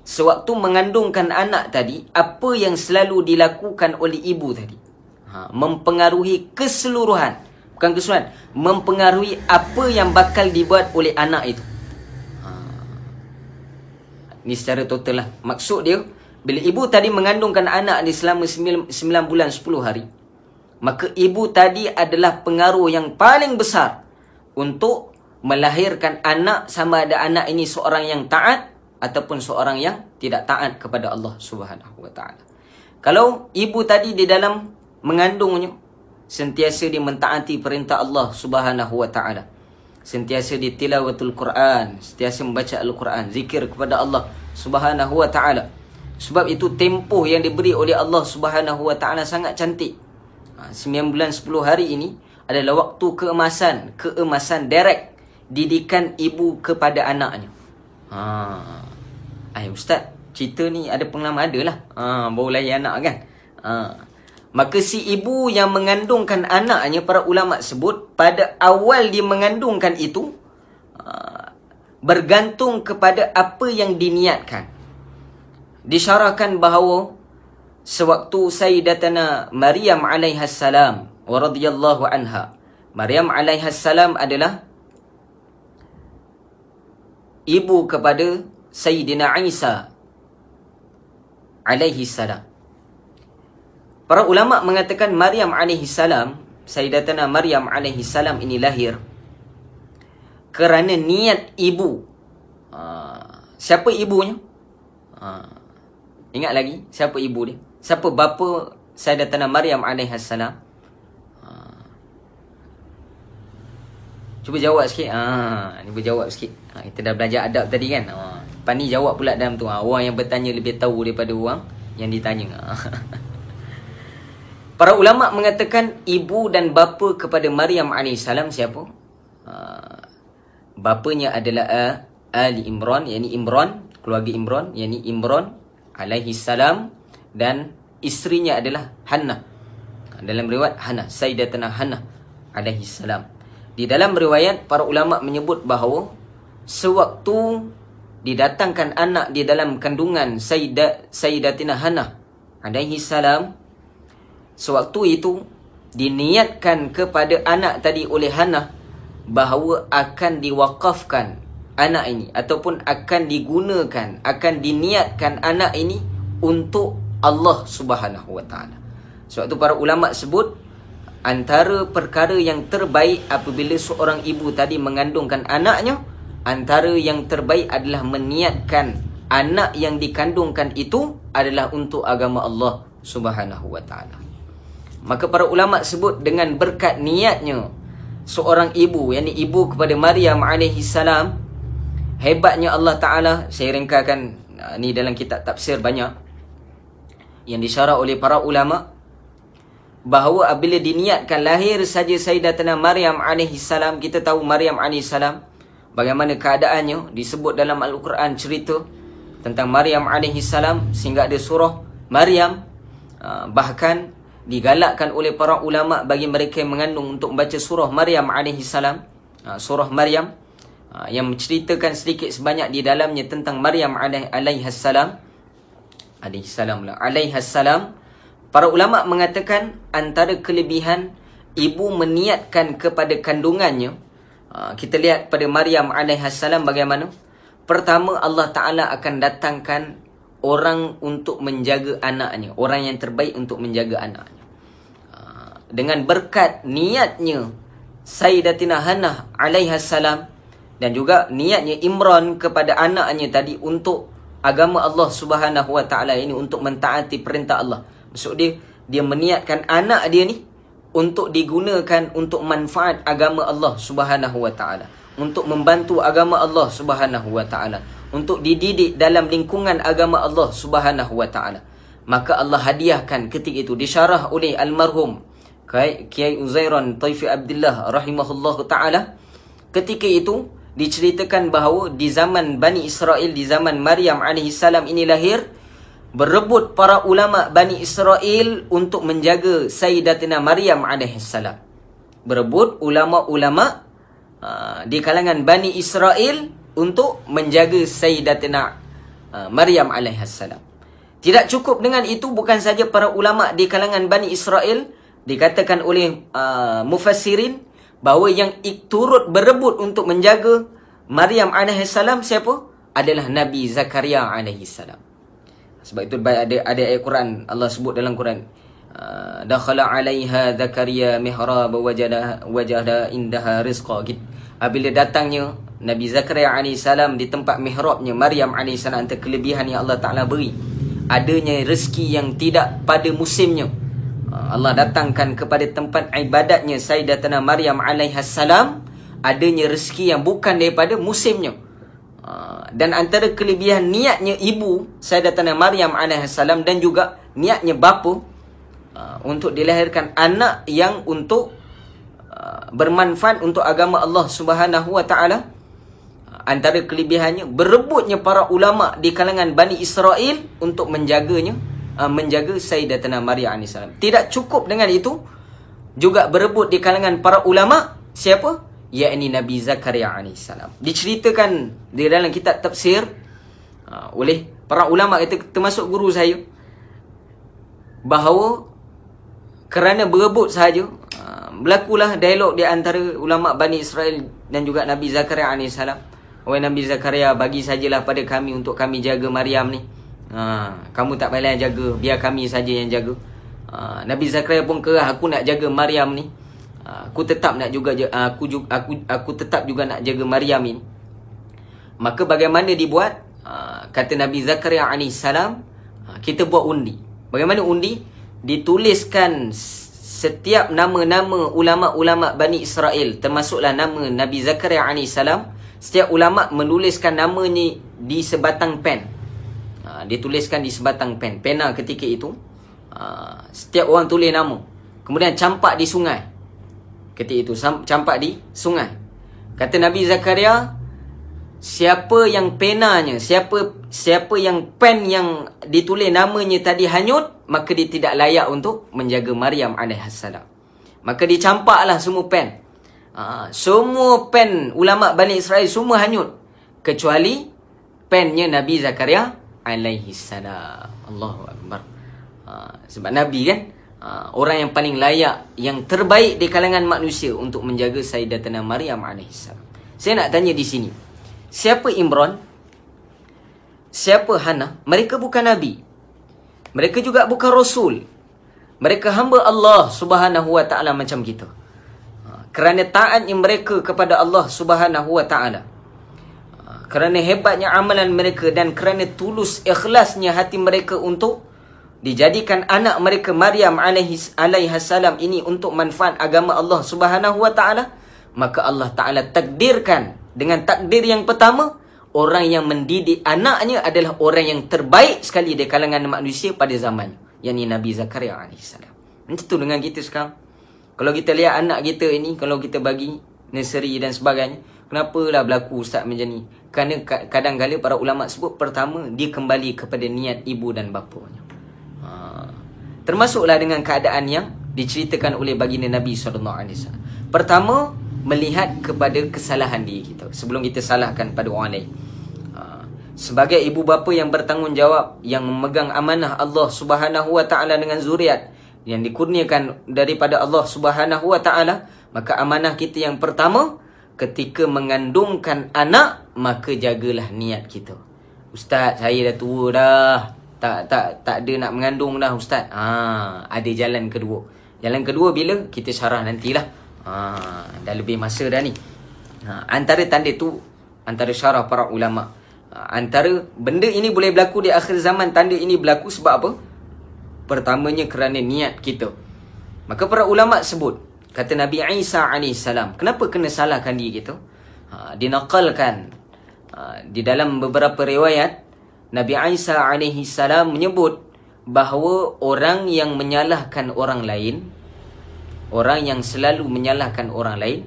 sewaktu mengandungkan anak tadi, apa yang selalu dilakukan oleh ibu tadi mempengaruhi keseluruhan, bukan keseluruhan, mempengaruhi apa yang bakal dibuat oleh anak itu. Ini secara total lah. Maksud dia, bila ibu tadi mengandungkan anak ni selama 9 bulan 10 hari, maka ibu tadi adalah pengaruh yang paling besar untuk melahirkan anak, sama ada anak ini seorang yang taat ataupun seorang yang tidak taat kepada Allah Subhanahu wa taala. Kalau ibu tadi di dalam mengandungnya sentiasa dia mentaati perintah Allah Subhanahu wa taala, sentiasa di tilawatul Quran, sentiasa membaca Al-Quran, zikir kepada Allah Subhanahu wa taala. Sebab itu tempoh yang diberi oleh Allah Subhanahu wa taala sangat cantik. 9 bulan 10 hari ini adalah waktu keemasan direct didikan ibu kepada anaknya. Ustaz, cerita ni ada pengalaman adalah. Baru lahir anak kan. Maka si ibu yang mengandungkan anaknya, para ulama sebut pada awal dia mengandungkan itu bergantung kepada apa yang diniatkan. Disyarahkan bahawa sewaktu Sayyidatana Maryam alaihassalam wa radhiyallahu anha, Maryam alaihassalam adalah ibu kepada Sayyidina Isa alaihissalam. Para ulama mengatakan Maryam alaihissalam, Sayyidatana Maryam alaihissalam ini lahir kerana niat ibu. Siapa ibunya? Ingat lagi siapa ibu dia? Siapa bapa Sayyidatana Maryam alaihissalam? Cuba jawab sikit. Ni berjawab sikit. Kita dah belajar adab tadi kan. Lepas ni jawab pula dalam tu. Orang yang bertanya lebih tahu daripada orang yang ditanya. Para ulama mengatakan ibu dan bapa kepada Maryam alaihissalam siapa? Bapanya adalah Ali Imran, yakni Imran, keluarga Imran, yakni Imran alaihissalam, dan isterinya adalah Hannah. Dalam riwayat Hannah, Sayyidatuna Hannah alaihissalam. Di dalam riwayat para ulama menyebut bahawa sewaktu didatangkan anak di dalam kandungan Sayyidatina Hannah alaihissalam, sewaktu itu diniatkan kepada anak tadi oleh Hannah bahawa akan diwakafkan anak ini, ataupun akan digunakan, akan diniatkan anak ini untuk Allah Subhanahu wa taala. Sebab itu para ulama sebut antara perkara yang terbaik apabila seorang ibu tadi mengandungkan anaknya, antara yang terbaik adalah meniatkan anak yang dikandungkan itu adalah untuk agama Allah Subhanahu wa taala. Maka para ulama sebut dengan berkat niatnya seorang ibu, yakni ibu kepada Maryam alaihissalam, hebatnya Allah Ta'ala. Saya ringkakan ni dalam kitab tafsir banyak yang disyarah oleh para ulama, bahawa apabila diniatkan lahir saja Sayyidatuna Maryam alaihissalam, kita tahu Maryam alaihissalam bagaimana keadaannya, disebut dalam Al-Quran cerita tentang Maryam alaihissalam sehingga ada surah Maryam. Bahkan digalakkan oleh para ulama bagi mereka yang mengandung untuk membaca surah Maryam alaihissalam, surah Maryam, yang menceritakan sedikit sebanyak di dalamnya tentang Maryam alaihassalam. Para ulama mengatakan antara kelebihan ibu meniatkan kepada kandungannya, kita lihat pada Maryam alaihassalam bagaimana. Pertama, Allah Ta'ala akan datangkan orang untuk menjaga anaknya, orang yang terbaik untuk menjaga anaknya. Dengan berkat niatnya Sayyidatina Hannah alaihassalam, dan juga niatnya Imran kepada anaknya tadi untuk agama Allah Subhanahu wa taala ini, untuk mentaati perintah Allah. Maksud dia meniatkan anak dia ni untuk digunakan untuk manfaat agama Allah Subhanahu wa taala, untuk membantu agama Allah Subhanahu wa taala, untuk dididik dalam lingkungan agama Allah Subhanahu wa taala. Maka Allah hadiahkan ketika itu, disyarah oleh almarhum Kiai Uzairan Taifi Abdullah rahimahullahu taala. Ketika itu diceritakan bahawa di zaman Bani Israel, di zaman Maryam alaihissalam ini lahir, berebut para ulama Bani Israel untuk menjaga Sayyidatina Maryam alaihissalam. Berebut ulama-ulama di kalangan Bani Israel untuk menjaga Sayyidatina Maryam alaihissalam. Tidak cukup dengan itu, bukan saja para ulama di kalangan Bani Israel, dikatakan oleh mufassirin bahawa yang turut berebut untuk menjaga Maryam alaihissalam siapa? Adalah Nabi Zakaria alaihissalam. Sebab itu ada ayat Quran, Allah sebut dalam Quran, dakhala alaiha Zakaria mihrab wajada indaha rizqa. Apabila datangnya Nabi Zakaria AS di tempat mihrabnya Maryam AS, antara kelebihan yang Allah Ta'ala beri, adanya rezeki yang tidak pada musimnya. Allah datangkan kepada tempat ibadatnya Sayyidatuna Maryam AS adanya rezeki yang bukan daripada musimnya. Dan antara kelebihan niatnya ibu Sayyidatuna Maryam AS dan juga niatnya bapa untuk dilahirkan anak yang untuk bermanfaat untuk agama Allah Subhanahu wa taala, antara kelebihannya berebutnya para ulama di kalangan Bani Israel untuk menjaganya, menjaga Sayyidatuna Maryam AS. Tidak cukup dengan itu, juga berebut di kalangan para ulama siapa? Yakni Nabi Zakaria AS. Diceritakan di dalam kitab tafsir oleh para ulama, itu termasuk guru saya, bahawa kerana berebut sahaja berlakulah dialog di antara ulama Bani Israel dan juga Nabi Zakaria AS. Wahai Nabi Zakaria, bagi sajalah pada kami untuk kami jaga Maryam ni. Kamu tak payah jaga, biar kami saja yang jaga. Nabi Zakaria pun kerah, aku nak jaga Maryam ni. Aku tetap nak juga aku tetap juga nak jaga Maryam ini. Maka bagaimana dibuat? Kata Nabi Zakaria AS, kita buat undi. Bagaimana undi? Dituliskan setiap nama-nama ulama-ulama Bani Israel, termasuklah nama Nabi Zakaria AS. Setiap ulama menuliskan namanya di sebatang pen. Dituliskan di sebatang pen, pena ketika itu. Setiap orang tulis nama, kemudian campak di sungai. Ketika itu campak di sungai. Kata Nabi Zakaria, siapa yang penanya, siapa yang pen yang ditulis namanya tadi hanyut, maka dia tidak layak untuk menjaga Maryam AS. Maka dicampaklah semua pen. Semua pen ulama Bani Israel semua hanyut, kecuali pennya Nabi Zakaria AS. Allahu Akbar. Sebab Nabi kan orang yang paling layak, yang terbaik di kalangan manusia untuk menjaga Sayyidatuna Maryam AS. Saya nak tanya di sini, siapa Imran? Siapa Hana? Mereka bukan Nabi. Mereka juga bukan Rasul. Mereka hamba Allah Subhanahu wa ta'ala macam kita. Kerana taatnya mereka kepada Allah Subhanahu wa ta'ala, kerana hebatnya amalan mereka, dan kerana tulus ikhlasnya hati mereka untuk dijadikan anak mereka Maryam alaihissalam ini untuk manfaat agama Allah Subhanahu wa ta'ala, maka Allah Ta'ala takdirkan dengan takdir yang pertama, orang yang mendidik anaknya adalah orang yang terbaik sekali di kalangan manusia pada zamannya, yakni Nabi Zakaria alaihissalam. Macam tu dengan kita sekarang. Kalau kita lihat anak kita ini, kalau kita bagi nursery dan sebagainya, kenapalah berlaku ustaz macam ni? Kerana kadang-kadang para ulama sebut, pertama, dia kembali kepada niat ibu dan bapanya. Termasuklah dengan keadaan yang diceritakan oleh baginda Nabi SAW. Pertama, melihat kepada kesalahan diri kita sebelum kita salahkan pada orang lain. Sebagai ibu bapa yang bertanggungjawab, yang memegang amanah Allah Subhanahu wa ta'ala dengan zuriat yang dikurniakan daripada Allah Subhanahu wa ta'ala, maka amanah kita yang pertama ketika mengandungkan anak, maka jagalah niat kita. Ustaz, saya dah tua dah, tak ada nak mengandung dah ustaz. Ada jalan kedua. Jalan kedua bila kita syarah nantilah. Dah lebih masa dah ni. Antara tanda tu, antara syarah para ulama, antara benda ini boleh berlaku di akhir zaman, tanda ini berlaku sebab apa? Pertamanya kerana niat kita. Maka para ulama sebut, kata Nabi Isa AS, kenapa kena salahkan diri kita? Dinaqalkan di dalam beberapa riwayat, Nabi Isa AS menyebut bahawa orang yang menyalahkan orang lain, orang yang selalu menyalahkan orang lain,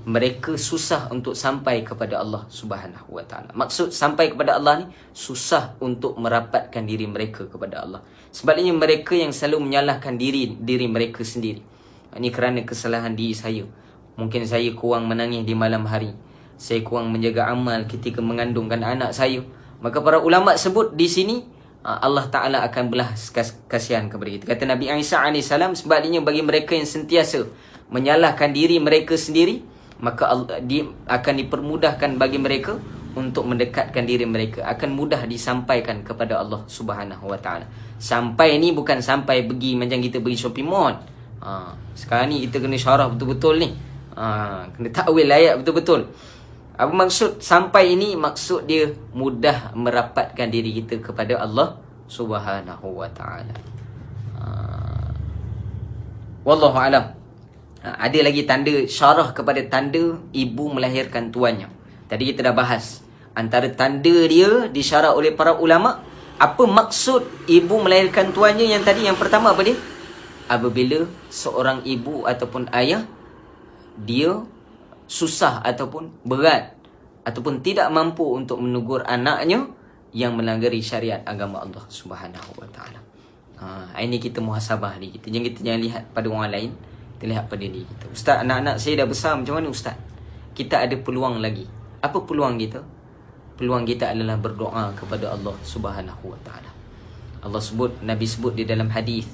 mereka susah untuk sampai kepada Allah Subhanahu wa ta'ala. Maksud sampai kepada Allah ni, susah untuk merapatkan diri mereka kepada Allah. Sebaliknya mereka yang selalu menyalahkan diri mereka sendiri. Ini kerana kesalahan diri saya. Mungkin saya kurang menangis di malam hari, saya kurang menjaga amal ketika mengandungkan anak saya. Maka para ulama sebut di sini, Allah Ta'ala akan belas kasihan kepada kita. Kata Nabi Isa AS, sebaliknya bagi mereka yang sentiasa menyalahkan diri mereka sendiri, maka dia akan dipermudahkan bagi mereka untuk mendekatkan diri mereka, akan mudah disampaikan kepada Allah Subhanahu wa ta'ala. Sampai ni bukan sampai pergi macam kita pergi shopping mall. Sekarang ni kita kena syarah betul-betul ni. Kena takwil ayat betul-betul. Apa maksud sampai ini? Maksud dia mudah merapatkan diri kita kepada Allah Subhanahu wa ta'ala. Wallahu alam. Ada lagi tanda, syarah kepada tanda ibu melahirkan tuannya. Tadi kita dah bahas antara tanda dia disyarah oleh para ulama. Apa maksud ibu melahirkan tuannya yang tadi? Yang pertama apa dia? Apabila seorang ibu ataupun ayah dia susah ataupun berat ataupun tidak mampu untuk menegur anaknya yang melanggari syariat agama Allah Subhanahu wa ta'ala. Ini kita muhasabah diri kita. Jangan lihat pada orang lain, kita lihat pada diri kita. Ustaz, anak-anak saya dah besar, macam mana Ustaz? Kita ada peluang lagi. Apa peluang kita? Peluang kita adalah berdoa kepada Allah Subhanahu wa ta'ala. Allah sebut, Nabi sebut di dalam hadis,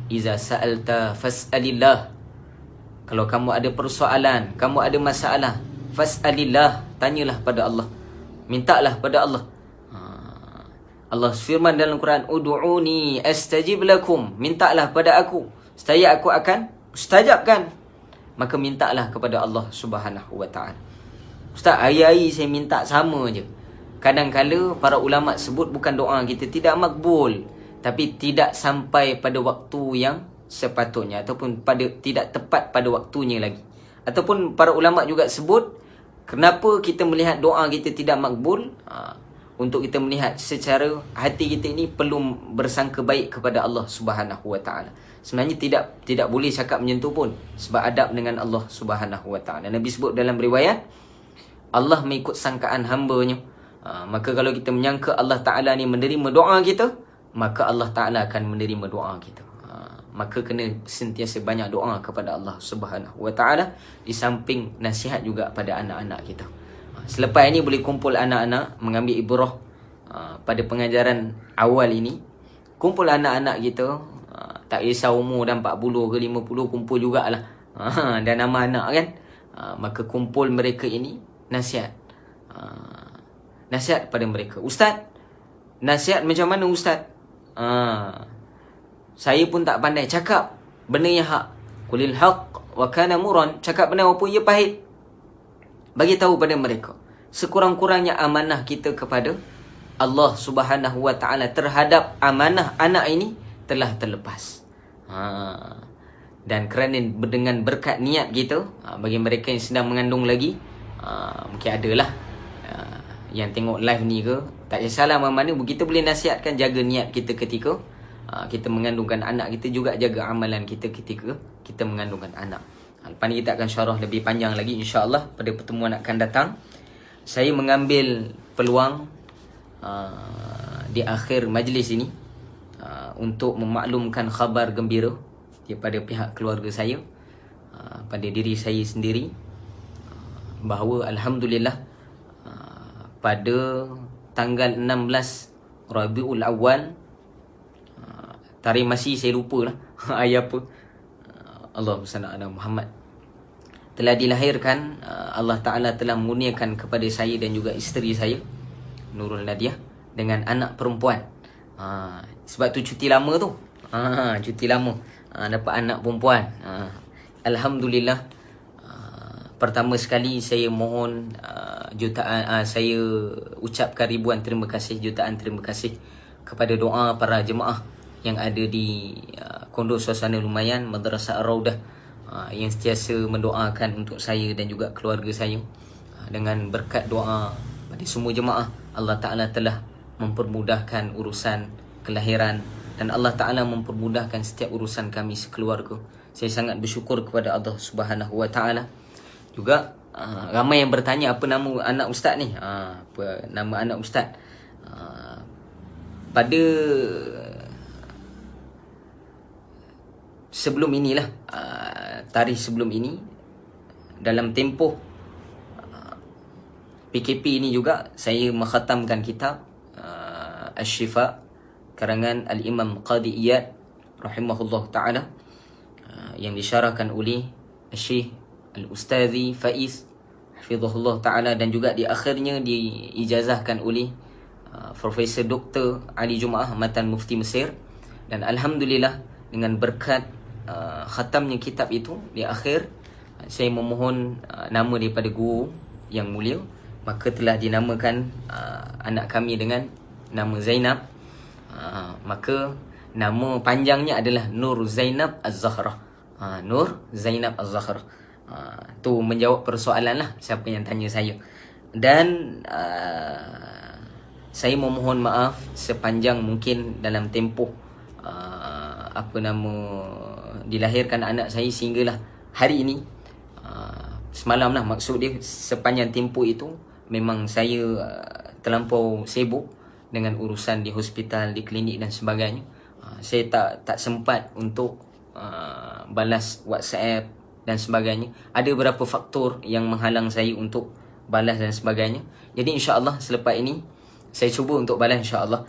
iza sa'alta fas'alillah. Kalau kamu ada persoalan, kamu ada masalah, fas'alillah, tanyalah pada Allah, mintalah pada Allah. Allah firman dalam Quran, ud'uni astajib lakum, mintalah pada aku, saya aku akan mustajabkan. Maka mintalah kepada Allah Subhanahu wa ta'ala. Ustaz, hari-hari saya minta sama je. Kadang-kala para ulama sebut bukan doa kita tidak makbul, tapi tidak sampai pada waktu yang sepatutnya, ataupun tidak tepat pada waktunya lagi. Ataupun para ulama juga sebut, kenapa kita melihat doa kita tidak makbul? Untuk kita melihat secara hati kita ini perlu bersangka baik kepada Allah Subhanahu wa ta'ala. Sebenarnya tidak boleh cakap menyentuh pun, sebab adab dengan Allah Subhanahu wa ta'ala. Nabi sebut dalam riwayat, Allah mengikut sangkaan hamba-Nya. Maka kalau kita menyangka Allah Ta'ala ni menerima doa kita, maka Allah Ta'ala akan menerima doa kita. Maka kena sentiasa banyak doa kepada Allah Subhanahu wa ta'ala, di samping nasihat juga pada anak-anak kita. Selepas ini boleh kumpul anak-anak, mengambil ibrah pada pengajaran awal ini. Kumpul anak-anak kita, tak kisah umur dah 40 ke 50, kumpul jugalah. Dan nama anak kan. Maka kumpul mereka ini, nasihat. Nasihat pada mereka. Ustaz, nasihat macam mana Ustaz? Saya pun tak pandai cakap benda yang hak. Qulil haq wa kana muran. Cakap benar walaupun ia pahit. Bagi tahu pada mereka, sekurang-kurangnya amanah kita kepada Allah Subhanahu wa ta'ala terhadap amanah anak ini telah terlepas. Dan kerana dengan berkat niat kita, bagi mereka yang sedang mengandung lagi, mungkin adalah yang tengok live ni ke, tak kisahlah mana-mana, kita boleh nasihatkan, jaga niat kita ketika kita mengandungkan anak kita, juga jaga amalan kita ketika kita mengandungkan anak. Lepas ni kita akan syarah lebih panjang lagi insya-Allah pada pertemuan akan datang. Saya mengambil peluang di akhir majlis ini untuk memaklumkan khabar gembira daripada pihak keluarga saya, pada diri saya sendiri, bahawa alhamdulillah pada tanggal 16 Rabiul Awal, tarikh masih saya lupa lah ayat apa, Allahumma salli ala Muhammad, telah dilahirkan. Allah Ta'ala telah mengurniakan kepada saya dan juga isteri saya, Nurul Nadiah, dengan anak perempuan. Sebab tu cuti lama tu, cuti lama, dapat anak perempuan. Alhamdulillah. Pertama sekali saya mohon jutaan, saya ucapkan ribuan terima kasih, jutaan terima kasih kepada doa para jemaah yang ada di Kondo Suasana Lumayan Madrasah Ar-Raudah, yang sentiasa mendoakan untuk saya dan juga keluarga saya. Dengan berkat doa pada semua jemaah, Allah Ta'ala telah mempermudahkan urusan kelahiran, dan Allah Ta'ala mempermudahkan setiap urusan kami sekeluarga. Saya sangat bersyukur kepada Allah Subhanahu wa Ta'ala. Juga ramai yang bertanya, apa nama anak ustaz ni? Apa nama anak ustaz? Pada sebelum inilah, tarikh sebelum ini, dalam tempoh PKP ini juga, saya mengkhatamkan kitab Asy-Syifa karangan Al-Imam Qadi Iyad rahimahullah ta'ala, yang disyarahkan oleh Syekh Al-Ustazi Faiz hafizahullah ta'ala, dan juga di akhirnya diijazahkan oleh Profesor Dr. Ali Jumaah Matan Mufti Mesir. Dan alhamdulillah dengan berkat khatamnya kitab itu di akhir, saya memohon nama daripada guru yang mulia, maka telah dinamakan anak kami dengan nama Zainab. Maka nama panjangnya adalah Nur Zainab Az-Zahra. Nur Zainab Az-Zahra. Tu menjawab persoalan lah siapa yang tanya saya. Dan saya memohon maaf sepanjang mungkin dalam tempoh dilahirkan anak saya sehinggalah hari ini. Semalam lah, maksud dia sepanjang tempoh itu memang saya terlampau sibuk dengan urusan di hospital, di klinik dan sebagainya. Saya tak sempat untuk balas WhatsApp dan sebagainya. Ada beberapa faktor yang menghalang saya untuk balas dan sebagainya. Jadi insya-Allah selepas ini saya cuba untuk balas insya-Allah.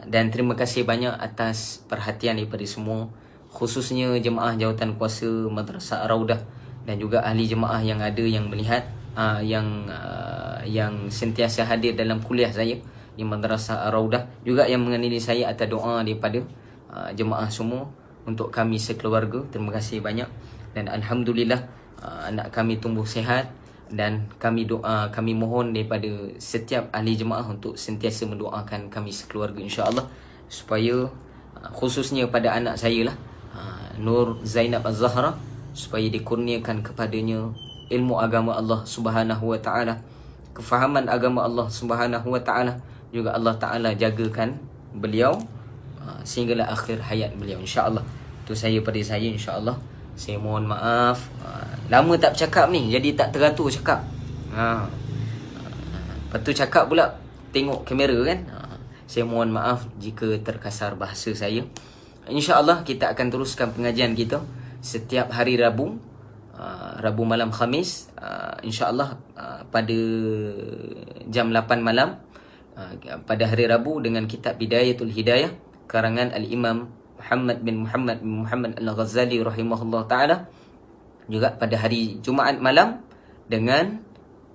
Dan terima kasih banyak atas perhatian daripada semua, khususnya jemaah jawatan kuasa Madrasah Ar-Raudah dan juga ahli jemaah yang ada yang melihat, yang sentiasa hadir dalam kuliah saya di Madrasah Ar-Raudah, juga yang mengenali saya atas doa daripada jemaah semua untuk kami sekeluarga. Terima kasih banyak. Dan alhamdulillah anak kami tumbuh sihat, dan kami mohon daripada setiap ahli jemaah untuk sentiasa mendoakan kami sekeluarga insya-Allah, supaya khususnya pada anak saya lah, Nur Zainab Az-Zahra, supaya dikurniakan kepadanya ilmu agama Allah Subhanahu wa taala, kefahaman agama Allah Subhanahu wa taala, juga Allah taala jagakan beliau sehinggalah akhir hayat beliau insya-Allah. Itu pada saya insya-Allah. Saya mohon maaf, lama tak bercakap ni, jadi tak teratur cakap. Lepas tu cakap pula tengok kamera kan. Saya mohon maaf jika terkasar bahasa saya. InsyaAllah kita akan teruskan pengajian kita setiap hari Rabu, Rabu malam Khamis, InsyaAllah pada jam 8 malam pada hari Rabu, dengan kitab Bidayatul Hidayah karangan Al-Imam Muhammad bin Muhammad Al-Ghazali rahimahullah ta'ala. Juga pada hari Jumaat malam dengan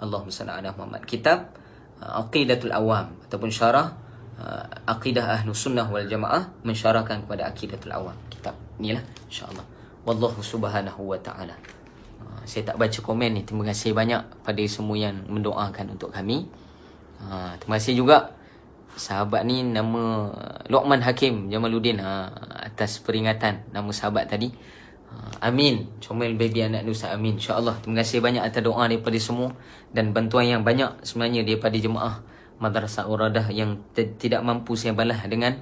Allahumma salli ala Muhammad, kitab Aqidatul Awam ataupun syarah Aqidah Ahlus Sunnah wal Jamaah, mensyarahkan kepada Aqidatul Awam. Kitab inilah insya-Allah. Wallahu subhanahu wa ta'ala. Saya tak baca komen ni. Terima kasih banyak pada semua yang mendoakan untuk kami. Terima kasih juga sahabat ni, nama Luqman Hakim Jamaluddin, atas peringatan nama sahabat tadi. Amin. Comel baby anak Nusa, amin insya-Allah. Terima kasih banyak atas doa daripada semua dan bantuan yang banyak sebenarnya daripada jemaah Madrasah Ar-Raudah yang tidak mampu saya balas dengan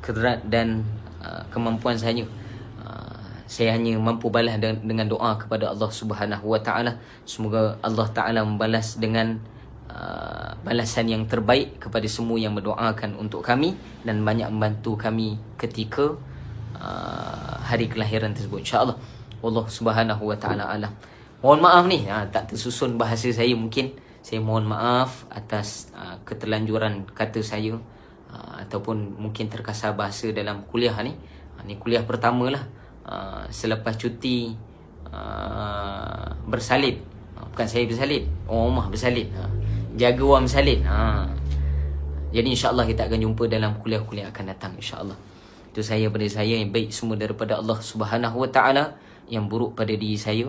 kederat dan kemampuan saya. Saya hanya mampu balas dengan doa kepada Allah Subhanahu wa taala. Semoga Allah taala membalas dengan balasan yang terbaik kepada semua yang mendoakan untuk kami dan banyak membantu kami ketika hari kelahiran tersebut insya-Allah. Allah Subhanahu wa taala alam. Mohon maaf ni tak tersusun bahasa saya, mungkin saya mohon maaf atas keterlanjuran kata saya ataupun mungkin terkasar bahasa dalam kuliah ni. Ni kuliah pertamalah selepas cuti bersalin. Bukan saya bersalin, Omah bersalin. Jaga orang bersalin. Jadi insya-Allah kita akan jumpa dalam kuliah-kuliah akan datang insya-Allah. Itu pada saya, yang baik semua daripada Allah Subhanahu wa taala, yang buruk pada diri saya,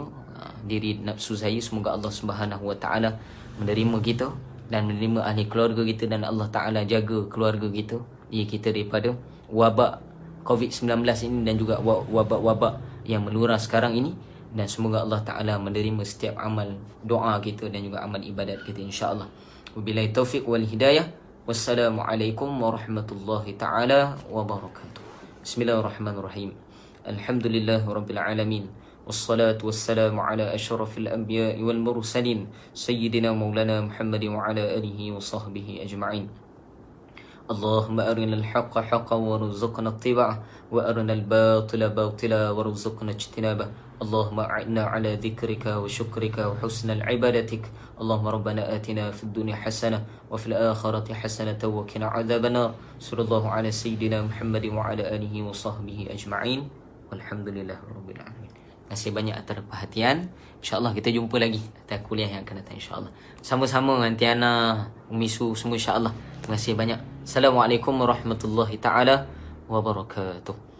diri nafsu saya, semoga Allah Subhanahu wa taala menerima kita dan menerima ahli keluarga kita, dan Allah taala jaga keluarga kita, kita daripada wabak COVID-19 ini dan juga wabak-wabak yang meluras sekarang ini. Dan semoga Allah Ta'ala menerima setiap amal doa kita dan juga amal ibadat kita insya-Allah. Wabillahi taufiq wal hidayah. Wassalamualaikum warahmatullahi ta'ala wabarakatuh. Bismillahirrahmanirrahim. Alhamdulillahirabbil alamin. Wassalatu wassalamu ala asyrafil anbiya'i wal mursalin sayyidina maulana Muhammadin wa ala alihi wa sahbihi ajma'in. اللهم أرنا الحق حقا وارزقنا اتباعه وأرنا الباطل باطلا وارزقنا اجتنابه. اللهم أعنا على ذكرك وشكرك وحسن عبادتك. اللهم ربنا آتنا في الدنيا حسنة وفي الآخرة حسنة وقنا عذاب النار. صلى الله على سيدنا محمد وعلى آله وصحبه أجمعين والحمد لله رب العالمين. Terima kasih banyak atas perhatian. InsyaAllah kita jumpa lagi atas kuliah yang akan datang insyaAllah. Sama-sama dengan Tiana, Umi Su, semua insyaAllah. Terima kasih banyak. Assalamualaikum warahmatullahi ta'ala wabarakatuh.